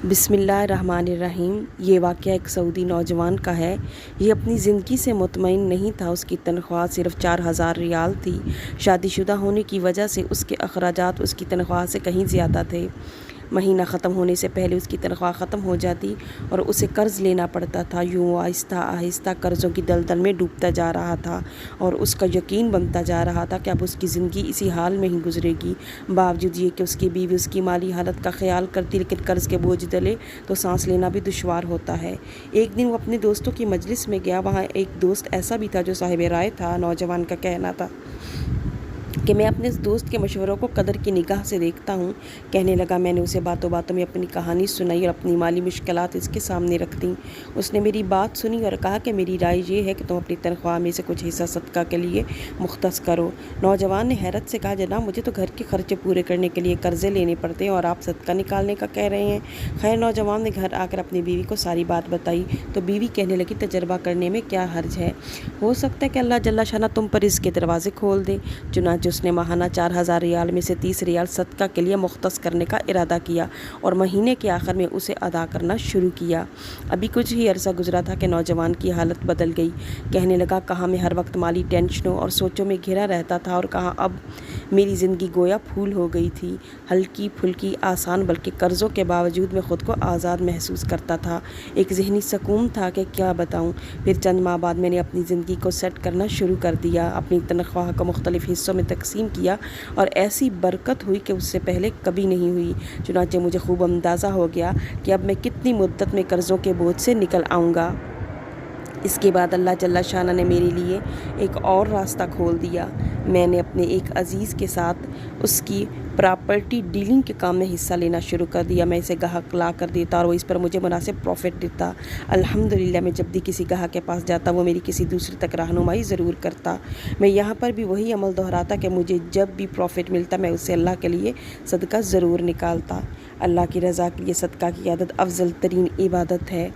بسم اللہ الرحمن الرحیم۔ یہ واقعہ ایک سعودی نوجوان کا ہے۔ یہ اپنی زندگی سے مطمئن نہیں تھا۔ اس کی تنخواہ صرف 4000 ریال تھی۔ شادی شدہ ہونے کی وجہ سے اس کے اخراجات اس کی تنخواہ سے کہیں زیادہ تھے۔ مہینہ ختم ہونے سے پہلے اس کی تنخواہ ختم ہو جاتی اور اسے قرض لینا پڑتا تھا۔ یوں آہستہ آہستہ قرضوں کی دلدل میں ڈوبتا جا رہا تھا اور اس کا یقین بنتا جا رہا تھا کہ اب اس کی زندگی اسی حال میں ہی گزرے گی۔ باوجود یہ کہ اس کی بیوی اس کی مالی حالت کا خیال کرتی، لیکن قرض کے بوجھ تلے تو سانس لینا بھی دشوار ہوتا ہے۔ ایک دن وہ اپنے دوستوں کی مجلس میں گیا۔ وہاں ایک دوست ایسا بھی تھا جو صاحب رائے تھا۔ نوجوان کا کہنا تھا کہ میں اپنے اس دوست کے مشوروں کو قدر کی نگاہ سے دیکھتا ہوں۔ کہنے لگا، میں نے اسے باتوں باتوں میں اپنی کہانی سنائی اور اپنی مالی مشکلات اس کے سامنے رکھ دیں۔ اس نے میری بات سنی اور کہا کہ میری رائے یہ ہے کہ تم اپنی تنخواہ میں سے کچھ حصہ صدقہ کے لیے مختص کرو۔ نوجوان نے حیرت سے کہا، جناب مجھے تو گھر کے خرچے پورے کرنے کے لیے قرضے لینے پڑتے ہیں اور آپ صدقہ نکالنے کا کہہ رہے ہیں۔ خیر، نوجوان نے گھر آ کر اپنی بیوی کو ساری بات بتائی تو بیوی کہنے لگی، تجربہ کرنے میں کیا حرج ہے، ہو سکتا ہے کہ اللہ جل شانہ تم پر رزق کے دروازے کھول دے۔ چنانچہ اس نے ماہانہ 4000 ریال میں سے 30 ریال صدقہ کے لیے مختص کرنے کا ارادہ کیا اور مہینے کے آخر میں اسے ادا کرنا شروع کیا۔ ابھی کچھ ہی عرصہ گزرا تھا کہ نوجوان کی حالت بدل گئی۔ کہنے لگا، کہاں میں ہر وقت مالی ٹینشنوں اور سوچوں میں گھرا رہتا تھا اور کہاں اب میری زندگی گویا پھول ہو گئی تھی، ہلکی پھلکی، آسان، بلکہ قرضوں کے باوجود میں خود کو آزاد محسوس کرتا تھا۔ ایک ذہنی سکون تھا کہ کیا بتاؤں۔ پھر چند ماہ بعد میں نے اپنی زندگی کو سیٹ کرنا شروع کر دیا، اپنی تنخواہ کو مختلف حصوں میں تقسیم کیا اور ایسی برکت ہوئی کہ اس سے پہلے کبھی نہیں ہوئی۔ چنانچہ مجھے خوب اندازہ ہو گیا کہ اب میں کتنی مدت میں قرضوں کے بوجھ سے نکل آؤں گا۔ اس کے بعد اللہ جل شانہ نے میرے لیے ایک اور راستہ کھول دیا۔ میں نے اپنے ایک عزیز کے ساتھ اس کی پراپرٹی ڈیلنگ کے کام میں حصہ لینا شروع کر دیا۔ میں اسے گاہک لا کر دیتا اور وہ اس پر مجھے مناسب پروفٹ دیتا۔ الحمدللہ، میں جب بھی کسی گاہک کے پاس جاتا وہ میری کسی دوسرے تک رہنمائی ضرور کرتا۔ میں یہاں پر بھی وہی عمل دہراتا کہ مجھے جب بھی پروفٹ ملتا میں اسے اللہ کے لیے صدقہ ضرور نکالتا۔ اللہ کی رضا کے لیے صدقہ کی عادت افضل ترین عبادت ہے۔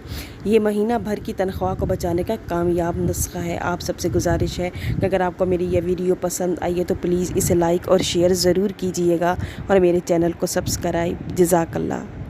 یہ مہینہ بھر کی تنخواہ کو بچانے کا کامیاب نسخہ ہے۔ آپ سب سے گزارش ہے کہ اگر آپ کو میری یہ ویڈیو پسند آئی ہے تو پلیز اسے لائک اور شیئر ضرور کیجیے گا اور میرے چینل کو سبسکرائب۔ جزاک اللہ۔